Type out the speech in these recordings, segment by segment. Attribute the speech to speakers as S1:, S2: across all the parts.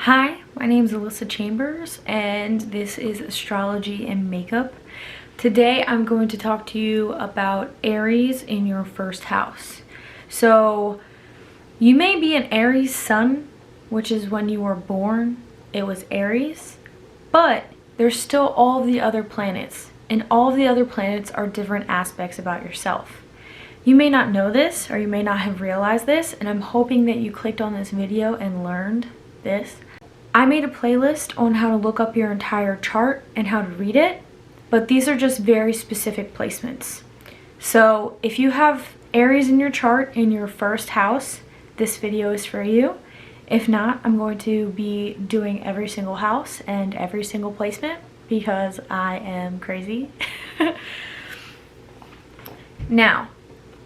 S1: Hi, my name is Alyssa Chambers and this is Astrology and Makeup. Today I'm going to talk to you about Aries in your first house. So you may be an Aries sun, which is when you were born, it was Aries, but there's still all the other planets, and all the other planets are different aspects about yourself. You may not know this, or you may not have realized this, and I'm hoping that you clicked on this video and learned this. I made a playlist on how to look up your entire chart and how to read it, but these are just very specific placements. So if you have Aries in your chart in your first house, this video is for you. If not, I'm going to be doing every single house and every single placement because I am crazy. Now,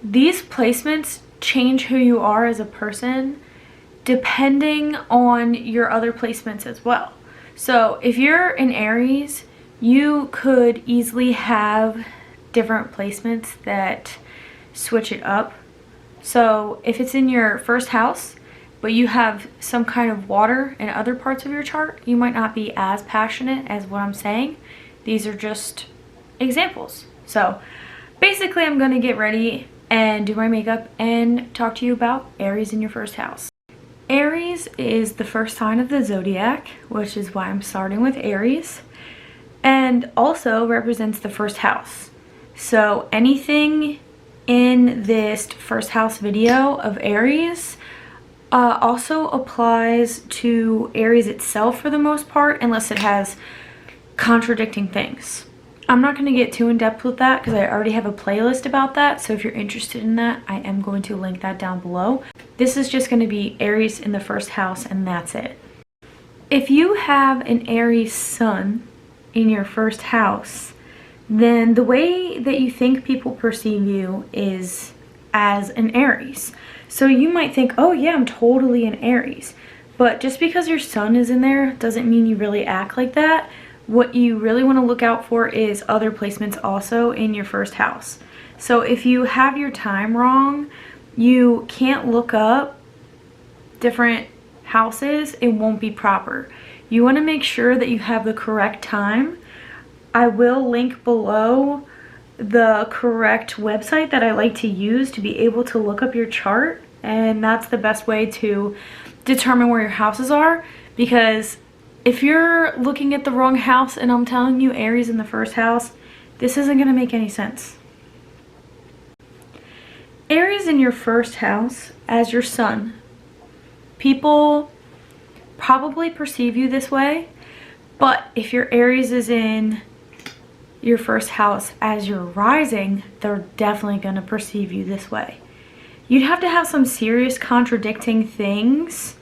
S1: these placements change who you are as a person depending on your other placements as well. So if you're in Aries, you could easily have different placements that switch it up. So if it's in your first house, but you have some kind of water in other parts of your chart, you might not be as passionate as what I'm saying. These are just examples. So basically I'm going to get ready and do my makeup and talk to you about Aries in your first house. Aries is the first sign of the zodiac, which is why I'm starting with Aries, and also represents the first house. So anything in this first house video of Aries also applies to Aries itself for the most part, unless it has contradicting things. I'm not going to get too in depth with that because I already have a playlist about that, so if you're interested in that, I am going to link that down below. This is just going to be Aries in the first house and that's it. If you have an Aries sun in your first house, then the way that you think people perceive you is as an Aries. So you might think, oh yeah, I'm totally an Aries. But just because your sun is in there doesn't mean you really act like that. What you really want to look out for is other placements also in your first house. So if you have your time wrong, you can't look up different houses, it won't be proper. You want to make sure that you have the correct time. I will link below the correct website that I like to use to be able to look up your chart, and that's the best way to determine where your houses are, because if you're looking at the wrong house and I'm telling you Aries in the first house, this isn't going to make any sense. Aries in your first house as your sun, people probably perceive you this way, but if your Aries is in your first house as your rising, they're definitely going to perceive you this way. You'd have to have some serious contradicting things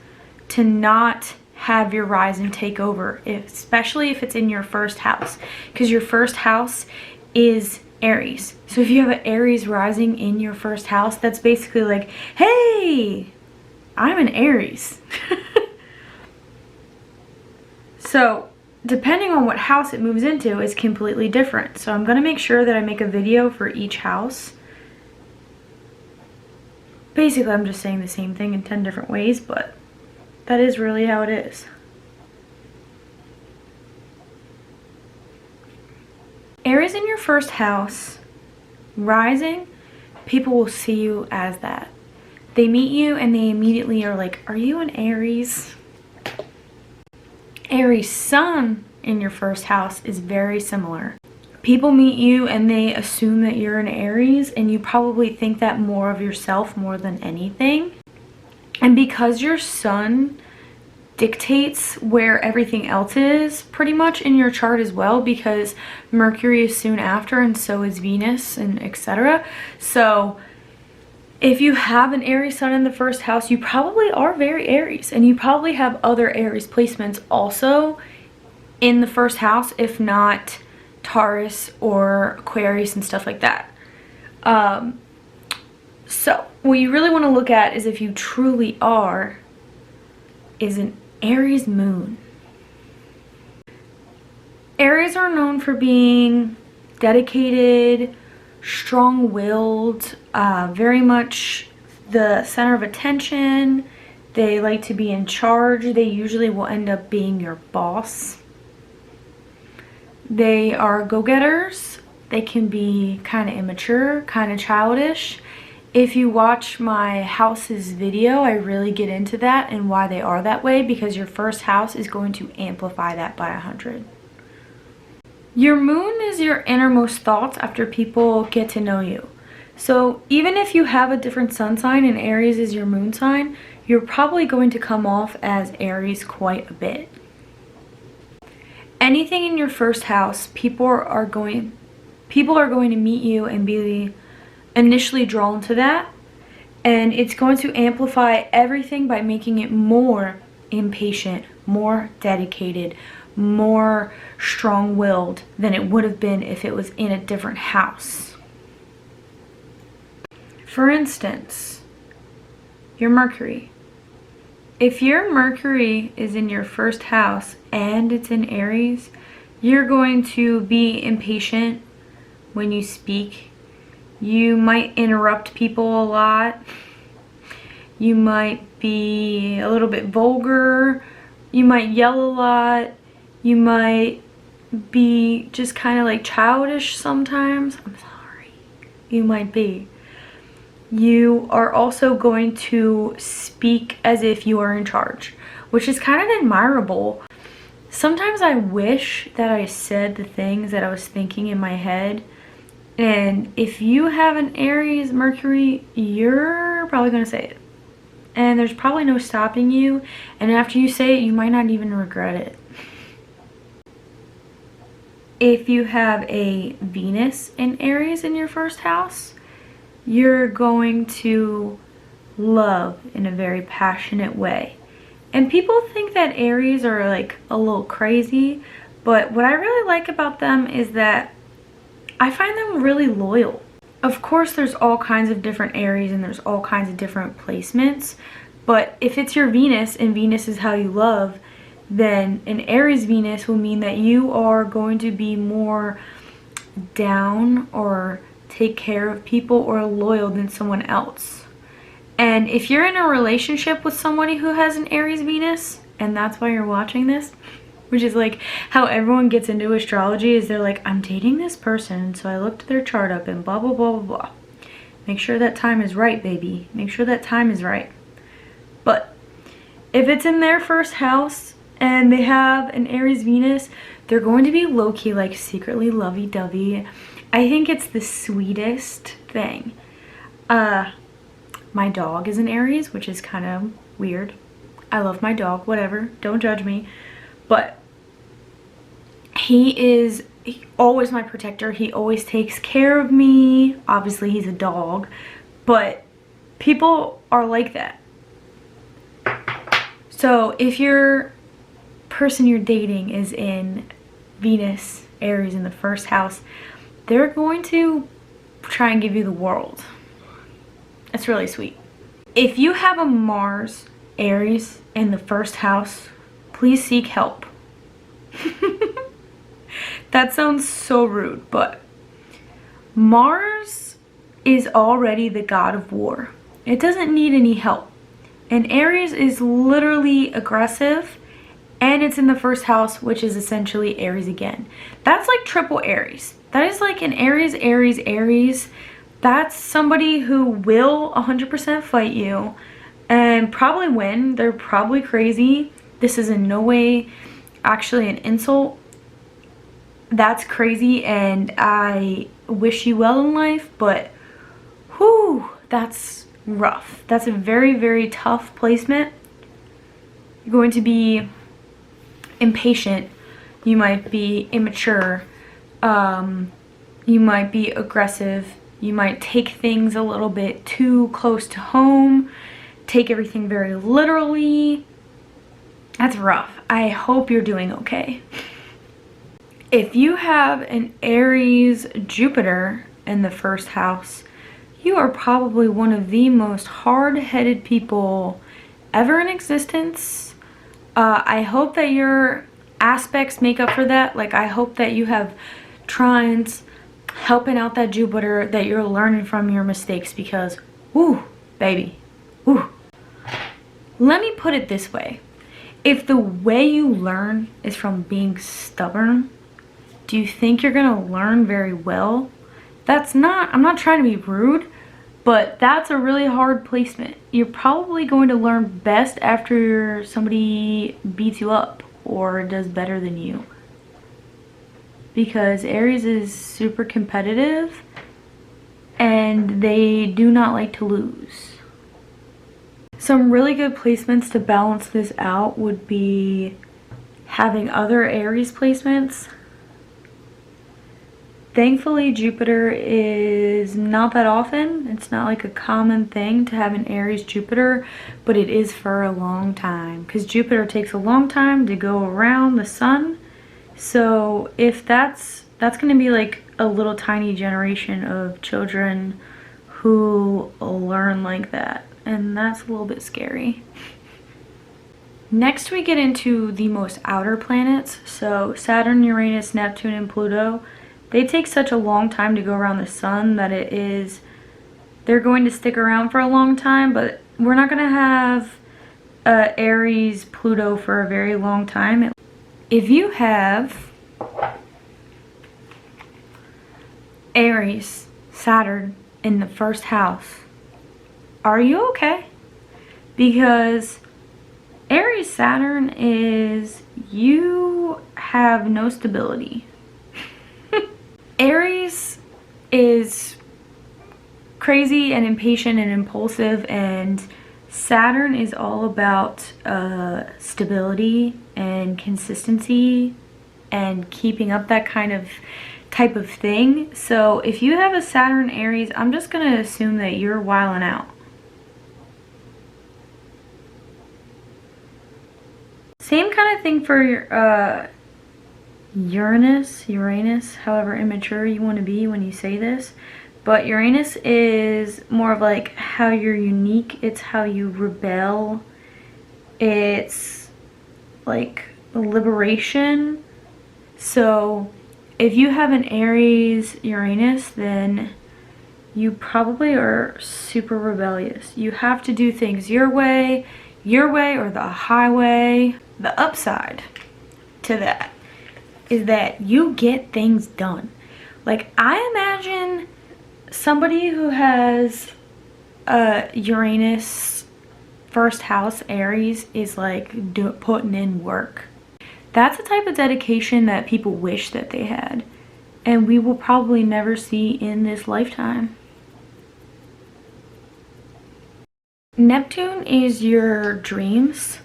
S1: to not have your rising take over, especially if it's in your first house, because your first house is Aries. So if you have an Aries rising in your first house, that's basically like, hey, I'm an Aries. So depending on what house it moves into is completely different. So I'm going to make sure that I make a video for each house. Basically I'm just saying the same thing in 10 different ways, but that is really how it is. Aries in your first house, rising, people will see you as that. They meet you and they immediately are like, are you an Aries? Aries sun in your first house is very similar. People meet you and they assume that you're an Aries, and you probably think that more of yourself more than anything. And because your sun dictates where everything else is pretty much in your chart as well, because Mercury is soon after and so is Venus and etc. So if you have an Aries sun in the first house, you probably are very Aries, and you probably have other Aries placements also in the first house, if not Taurus or Aquarius and stuff like that. So what you really want to look at is if you truly are is an Aries moon. Aries are known for being dedicated, strong-willed, very much the center of attention, They like to be in charge. They usually will end up being your boss. They are go-getters. They can be kind of immature, kind of childish. If you watch my houses video, I really get into that and why they are that way, because your first house is going to amplify that by 100. Your moon is your innermost thoughts after people get to know you. So even if you have a different sun sign and Aries is your moon sign, you're probably going to come off as Aries quite a bit. Anything in your first house, people are going to meet you and be initially drawn to that, and it's going to amplify everything by making it more impatient, more dedicated, more strong-willed than it would have been if it was in a different house. For instance, your Mercury. If your Mercury is in your first house and it's in Aries, you're going to be impatient when you speak. You might interrupt people a lot. You might be a little bit vulgar. You might yell a lot. You might be just kind of like childish sometimes. I'm sorry. You might be. You are also going to speak as if you are in charge, which is kind of admirable. Sometimes I wish that I said the things that I was thinking in my head. And if you have an Aries Mercury, you're probably going to say it. And there's probably no stopping you. And after you say it, you might not even regret it. If you have a Venus in Aries in your first house, you're going to love in a very passionate way. And people think that Aries are like a little crazy, but what I really like about them is that I find them really loyal. Of course, there's all kinds of different Aries and there's all kinds of different placements, but if it's your Venus and Venus is how you love, then an Aries Venus will mean that you are going to be more down or take care of people or loyal than someone else. And if you're in a relationship with somebody who has an Aries Venus, and that's why you're watching this, which is like how everyone gets into astrology, is they're like, I'm dating this person, so I looked their chart up and blah, blah, blah, blah, blah. Make sure that time is right, baby. Make sure that time is right. But if it's in their first house and they have an Aries Venus, they're going to be low-key, like secretly lovey-dovey. I think it's the sweetest thing. My dog is an Aries, which is kind of weird. I love my dog, whatever. Don't judge me. But he is always my protector. He always takes care of me. Obviously, he's a dog. But people are like that. So if your person you're dating is in Venus, Aries in the first house, they're going to try and give you the world. It's really sweet. If you have a Mars, Aries in the first house, please seek help. That sounds so rude, but Mars is already the god of war. It doesn't need any help. And Aries is literally aggressive, and it's in the first house, which is essentially Aries again. That's like triple Aries. That is like an Aries, Aries, Aries. That's somebody who will 100% fight you and probably win. They're probably crazy. This is in no way actually an insult. That's crazy, and I wish you well in life, but whew, that's rough. That's a very, very tough placement. You're going to be impatient. You might be immature. You might be aggressive. You might take things a little bit too close to home. Take everything very literally. That's rough. I hope you're doing okay. If you have an Aries Jupiter in the first house, you are probably one of the most hard-headed people ever in existence. I hope that your aspects make up for that. Like, I hope that you have trines helping out that Jupiter, that you're learning from your mistakes, because, woo, baby, woo. let me put it this way. If the way you learn is from being stubborn, do you think you're gonna learn very well? I'm not trying to be rude, but that's a really hard placement. You're probably going to learn best after somebody beats you up or does better than you. Because Aries is super competitive and they do not like to lose. Some really good placements to balance this out would be having other Aries placements. Thankfully, Jupiter is not that often. It's not like a common thing to have an Aries Jupiter, but it is for a long time because Jupiter takes a long time to go around the sun. So if that's going to be like a little tiny generation of children who learn like that, and that's a little bit scary. Next we get into the most outer planets, so Saturn, Uranus, Neptune, and Pluto. They take such a long time to go around the sun that they're going to stick around for a long time, but we're not going to have Aries Pluto for a very long time. If you have Aries Saturn in the first house, are you okay? Because Aries Saturn is, you have no stability. Aries is crazy and impatient and impulsive, and Saturn is all about stability and consistency and keeping up that kind of type of thing. So if you have a Saturn Aries, I'm just going to assume that you're wilding out. Same kind of thing for your Uranus, however immature you want to be when you say this. But Uranus is more of like how you're unique. It's how you rebel. It's like liberation. So if you have an Aries Uranus, then you probably are super rebellious. You have to do things your way or the highway. The upside to that is that you get things done. Like, I imagine somebody who has Uranus first house Aries is like putting in work. That's the type of dedication that people wish that they had, and we will probably never see in this lifetime. Neptune is your dreams.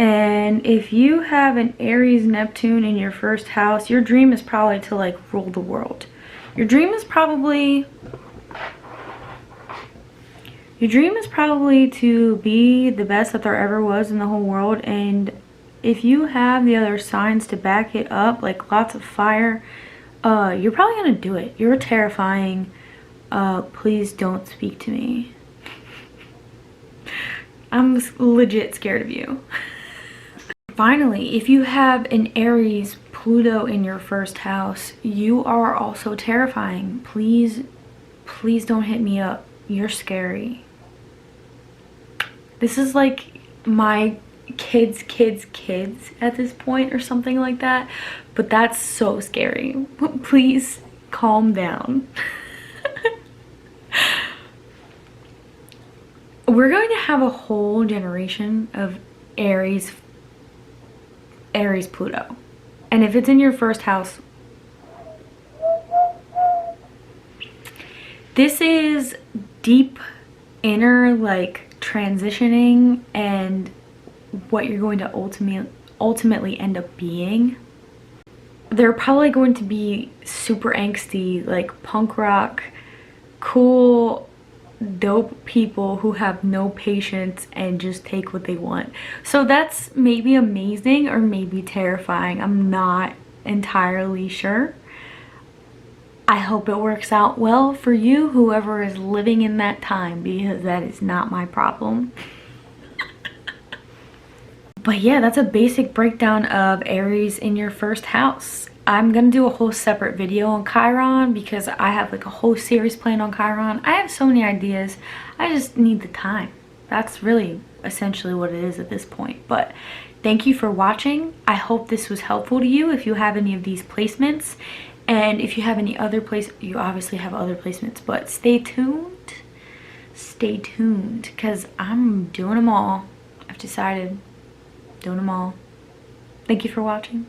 S1: And if you have an Aries Neptune in your first house, your dream is probably to like rule the world. Your dream is probably to be the best that there ever was in the whole world. And if you have the other signs to back it up, like lots of fire, you're probably gonna do it. You're terrifying. Please don't speak to me. I'm legit scared of you. Finally, if you have an Aries Pluto in your first house, you are also terrifying. Please don't hit me up. You're scary. This is like my kids at this point or something like that, but that's so scary. Please calm down. We're going to have a whole generation of Aries Pluto. And if it's in your first house, this is deep inner like transitioning and what you're going to ultimately end up being. They're probably going to be super angsty, like punk rock, cool, dope people who have no patience and just take what they want. So that's maybe amazing or maybe terrifying. I'm not entirely sure. I hope it works out well for you, whoever is living in that time, because that is not my problem. But yeah, that's a basic breakdown of Aries in your first house. I'm gonna do a whole separate video on Chiron because I have like a whole series planned on Chiron. I have so many ideas. I just need the time. That's really essentially what it is at this point. But thank you for watching. I hope this was helpful to you if you have any of these placements. And if you have any other you obviously have other placements, but stay tuned. Stay tuned, because I'm doing them all. I've decided, doing them all. Thank you for watching.